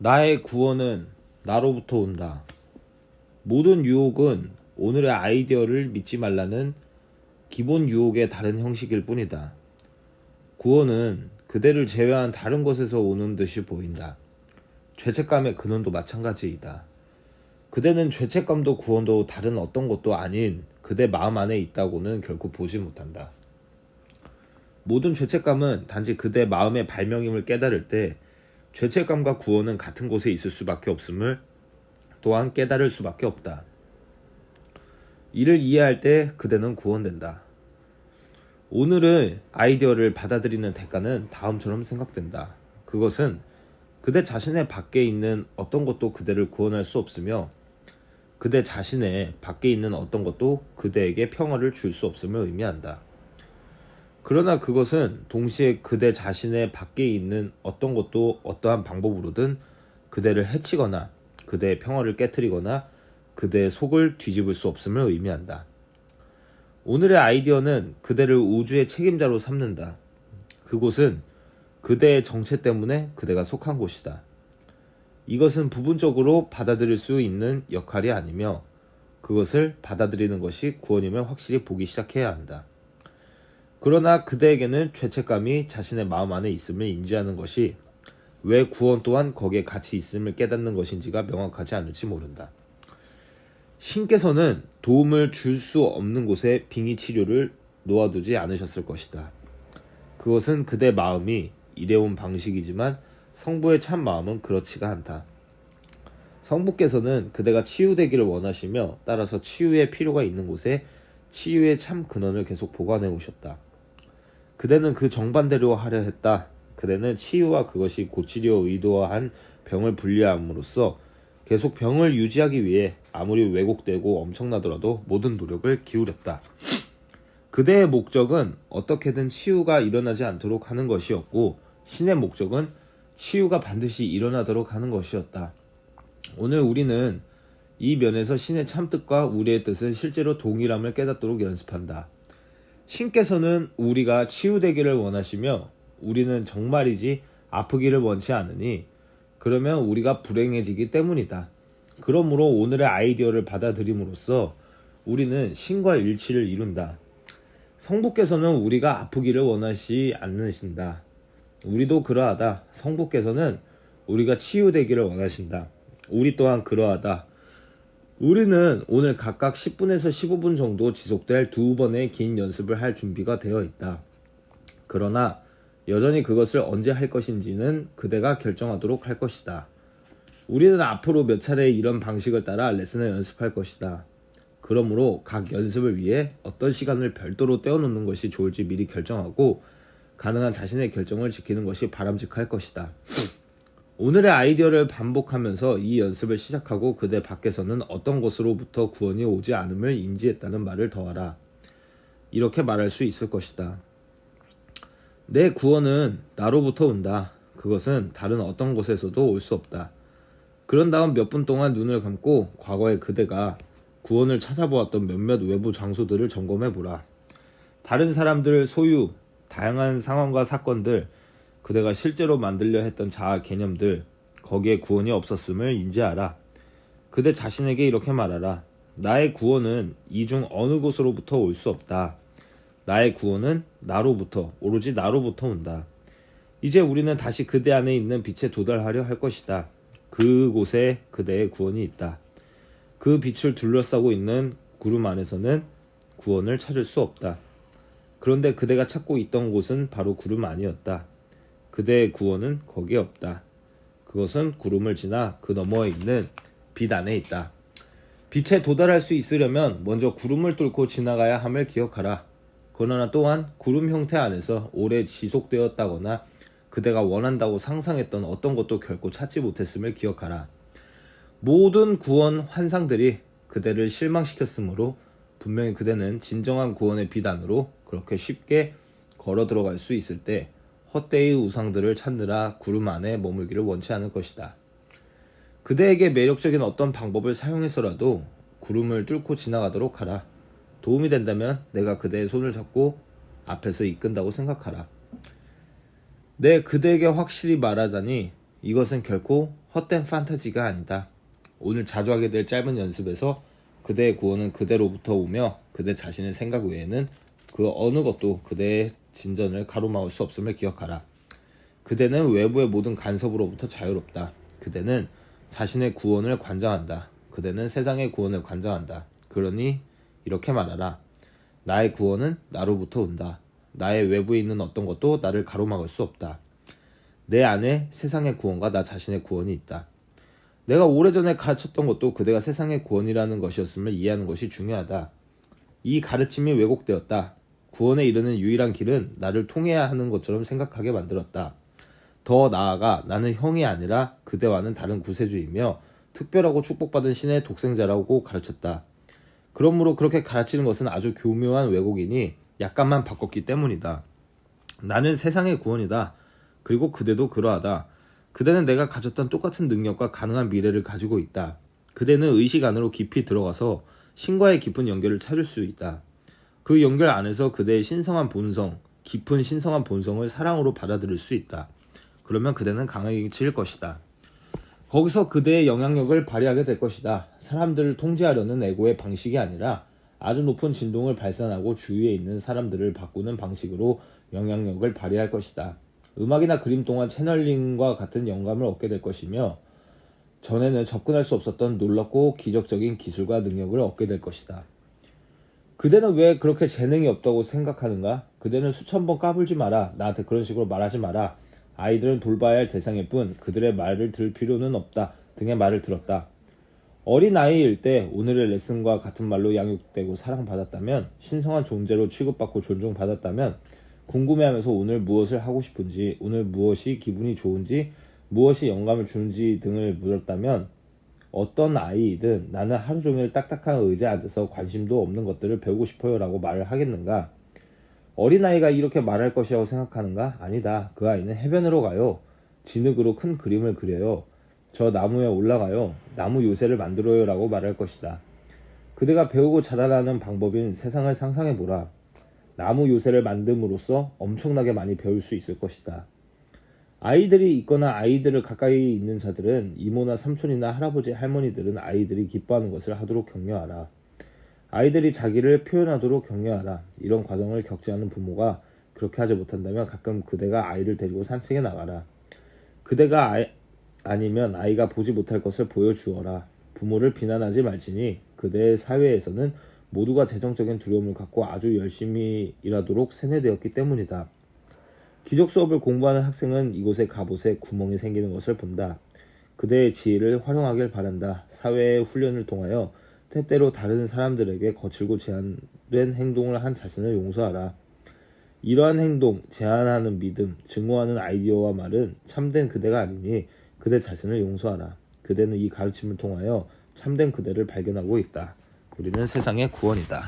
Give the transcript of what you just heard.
나의 구원은 나로부터 온다. 모든 유혹은 오늘의 아이디어를 믿지 말라는 기본 유혹의 다른 형식일 뿐이다. 구원은 그대를 제외한 다른 것에서 오는 듯이 보인다. 죄책감의 근원도 마찬가지이다. 그대는 죄책감도 구원도 다른 어떤 것도 아닌 그대 마음 안에 있다고는 결코 보지 못한다. 모든 죄책감은 단지 그대 마음의 발명임을 깨달을 때 죄책감과 구원은 같은 곳에 있을 수밖에 없음을 또한 깨달을 수밖에 없다. 이를 이해할 때 그대는 구원된다. 오늘의 아이디어를 받아들이는 대가는 다음처럼 생각된다. 그것은 그대 자신의 밖에 있는 어떤 것도 그대를 구원할 수 없으며 그대 자신의 밖에 있는 어떤 것도 그대에게 평화를 줄 수 없음을 의미한다. 그러나 그것은 동시에 그대 자신의 밖에 있는 어떤 것도 어떠한 방법으로든 그대를 해치거나 그대의 평화를 깨트리거나 그대의 속을 뒤집을 수 없음을 의미한다. 오늘의 아이디어는 그대를 우주의 책임자로 삼는다. 그곳은 그대의 정체 때문에 그대가 속한 곳이다. 이것은 부분적으로 받아들일 수 있는 역할이 아니며 그것을 받아들이는 것이 구원임을 확실히 보기 시작해야 한다. 그러나 그대에게는 죄책감이 자신의 마음 안에 있음을 인지하는 것이 왜 구원 또한 거기에 같이 있음을 깨닫는 것인지가 명확하지 않을지 모른다. 신께서는 도움을 줄 수 없는 곳에 빙의 치료를 놓아두지 않으셨을 것이다. 그것은 그대 마음이 일해온 방식이지만 성부의 참 마음은 그렇지가 않다. 성부께서는 그대가 치유되기를 원하시며 따라서 치유의 필요가 있는 곳에 치유의 참 근원을 계속 보관해 오셨다. 그대는 그 정반대로 하려 했다. 그대는 치유와 그것이 고치려 의도한 병을 분리함으로써 계속 병을 유지하기 위해 아무리 왜곡되고 엄청나더라도 모든 노력을 기울였다. 그대의 목적은 어떻게든 치유가 일어나지 않도록 하는 것이었고 신의 목적은 치유가 반드시 일어나도록 하는 것이었다. 오늘 우리는 이 면에서 신의 참뜻과 우리의 뜻은 실제로 동일함을 깨닫도록 연습한다. 신께서는 우리가 치유되기를 원하시며 우리는 정말이지 아프기를 원치 않으니 그러면 우리가 불행해지기 때문이다. 그러므로 오늘의 아이디어를 받아들임으로써 우리는 신과 일치를 이룬다. 성부께서는 우리가 아프기를 원하시 않으신다. 우리도 그러하다. 성부께서는 우리가 치유되기를 원하신다. 우리 또한 그러하다. 우리는 오늘 각각 10분에서 15분 정도 지속될 2번의 긴 연습을 할 준비가 되어 있다. 그러나 여전히 그것을 언제 할 것인지는 그대가 결정하도록 할 것이다. 우리는 앞으로 몇 차례 이런 방식을 따라 레슨을 연습할 것이다. 그러므로 각 연습을 위해 어떤 시간을 별도로 떼어놓는 것이 좋을지 미리 결정하고 가능한 자신의 결정을 지키는 것이 바람직할 것이다. 오늘의 아이디어를 반복하면서 이 연습을 시작하고 그대 밖에서는 어떤 것으로부터 구원이 오지 않음을 인지했다는 말을 더하라. 이렇게 말할 수 있을 것이다. 내 구원은 나로부터 온다. 그것은 다른 어떤 곳에서도 올 수 없다. 그런 다음 몇 분 동안 눈을 감고 과거에 그대가 구원을 찾아보았던 몇몇 외부 장소들을 점검해보라. 다른 사람들, 소유, 다양한 상황과 사건들, 그대가 실제로 만들려 했던 자아 개념들, 거기에 구원이 없었음을 인지하라. 그대 자신에게 이렇게 말하라. 나의 구원은 이 중 어느 곳으로부터 올 수 없다. 나의 구원은 나로부터, 오로지 나로부터 온다. 이제 우리는 다시 그대 안에 있는 빛에 도달하려 할 것이다. 그곳에 그대의 구원이 있다. 그 빛을 둘러싸고 있는 구름 안에서는 구원을 찾을 수 없다. 그런데 그대가 찾고 있던 곳은 바로 구름 아니었다. 그대의 구원은 거기에 없다. 그것은 구름을 지나 그 너머에 있는 빛 안에 있다. 빛에 도달할 수 있으려면 먼저 구름을 뚫고 지나가야 함을 기억하라. 그러나 또한 구름 형태 안에서 오래 지속되었다거나 그대가 원한다고 상상했던 어떤 것도 결코 찾지 못했음을 기억하라. 모든 구원 환상들이 그대를 실망시켰으므로 분명히 그대는 진정한 구원의 빛 안으로 그렇게 쉽게 걸어 들어갈 수 있을 때 헛되이 우상들을 찾느라 구름 안에 머물기를 원치 않을 것이다. 그대에게 매력적인 어떤 방법을 사용해서라도 구름을 뚫고 지나가도록 하라. 도움이 된다면 내가 그대의 손을 잡고 앞에서 이끈다고 생각하라. 네, 그대에게 확실히 말하자니 이것은 결코 헛된 판타지가 아니다. 오늘 자주 하게 될 짧은 연습에서 그대의 구원은 그대로부터 오며 그대 자신의 생각 외에는 그 어느 것도 그대의 진전을 가로막을 수 없음을 기억하라. 그대는 외부의 모든 간섭으로부터 자유롭다. 그대는 자신의 구원을 관장한다. 그대는 세상의 구원을 관장한다. 그러니 이렇게 말하라. 나의 구원은 나로부터 온다. 나의 외부에 있는 어떤 것도 나를 가로막을 수 없다. 내 안에 세상의 구원과 나 자신의 구원이 있다. 내가 오래전에 가르쳤던 것도 그대가 세상의 구원이라는 것이었음을 이해하는 것이 중요하다. 이 가르침이 왜곡되었다. 구원에 이르는 유일한 길은 나를 통해야 하는 것처럼 생각하게 만들었다. 더 나아가 나는 형이 아니라 그대와는 다른 구세주이며 특별하고 축복받은 신의 독생자라고 가르쳤다. 그러므로 그렇게 가르치는 것은 아주 교묘한 왜곡이니 약간만 바꿨기 때문이다. 나는 세상의 구원이다. 그리고 그대도 그러하다. 그대는 내가 가졌던 똑같은 능력과 가능한 미래를 가지고 있다. 그대는 의식 안으로 깊이 들어가서 신과의 깊은 연결을 찾을 수 있다. 그 연결 안에서 그대의 신성한 본성, 깊은 신성한 본성을 사랑으로 받아들일 수 있다. 그러면 그대는 강해질 것이다. 거기서 그대의 영향력을 발휘하게 될 것이다. 사람들을 통제하려는 에고의 방식이 아니라 아주 높은 진동을 발산하고 주위에 있는 사람들을 바꾸는 방식으로 영향력을 발휘할 것이다. 음악이나 그림 동안 채널링과 같은 영감을 얻게 될 것이며 전에는 접근할 수 없었던 놀랍고 기적적인 기술과 능력을 얻게 될 것이다. 그대는 왜 그렇게 재능이 없다고 생각하는가? 그대는 수천 번 까불지 마라. 나한테 그런 식으로 말하지 마라. 아이들은 돌봐야 할 대상일 뿐 그들의 말을 들을 필요는 없다 등의 말을 들었다. 어린아이일 때 오늘의 레슨과 같은 말로 양육되고 사랑받았다면, 신성한 존재로 취급받고 존중받았다면, 궁금해하면서 오늘 무엇을 하고 싶은지, 오늘 무엇이 기분이 좋은지, 무엇이 영감을 주는지 등을 물었다면 어떤 아이이든 나는 하루 종일 딱딱한 의자에 앉아서 관심도 없는 것들을 배우고 싶어요 라고 말을 하겠는가? 어린아이가 이렇게 말할 것이라고 생각하는가? 아니다. 그 아이는 해변으로 가요. 진흙으로 큰 그림을 그려요. 저 나무에 올라가요. 나무 요새를 만들어요 라고 말할 것이다. 그대가 배우고 자라나는 방법인 세상을 상상해보라. 나무 요새를 만듦으로써 엄청나게 많이 배울 수 있을 것이다. 아이들이 있거나 아이들을 가까이 있는 자들은, 이모나 삼촌이나 할아버지 할머니들은 아이들이 기뻐하는 것을 하도록 격려하라. 아이들이 자기를 표현하도록 격려하라. 이런 과정을 겪지 않은 부모가 그렇게 하지 못한다면 가끔 그대가 아이를 데리고 산책에 나가라. 그대가 아니면 아이가 보지 못할 것을 보여주어라. 부모를 비난하지 말지니 그대의 사회에서는 모두가 재정적인 두려움을 갖고 아주 열심히 일하도록 세뇌되었기 때문이다. 기적 수업을 공부하는 학생은 이곳의 갑옷에 구멍이 생기는 것을 본다. 그대의 지혜를 활용하길 바란다. 사회의 훈련을 통하여 때때로 다른 사람들에게 거칠고 제한된 행동을 한 자신을 용서하라. 이러한 행동, 제한하는 믿음, 증오하는 아이디어와 말은 참된 그대가 아니니 그대 자신을 용서하라. 그대는 이 가르침을 통하여 참된 그대를 발견하고 있다. 우리는 세상의 구원이다.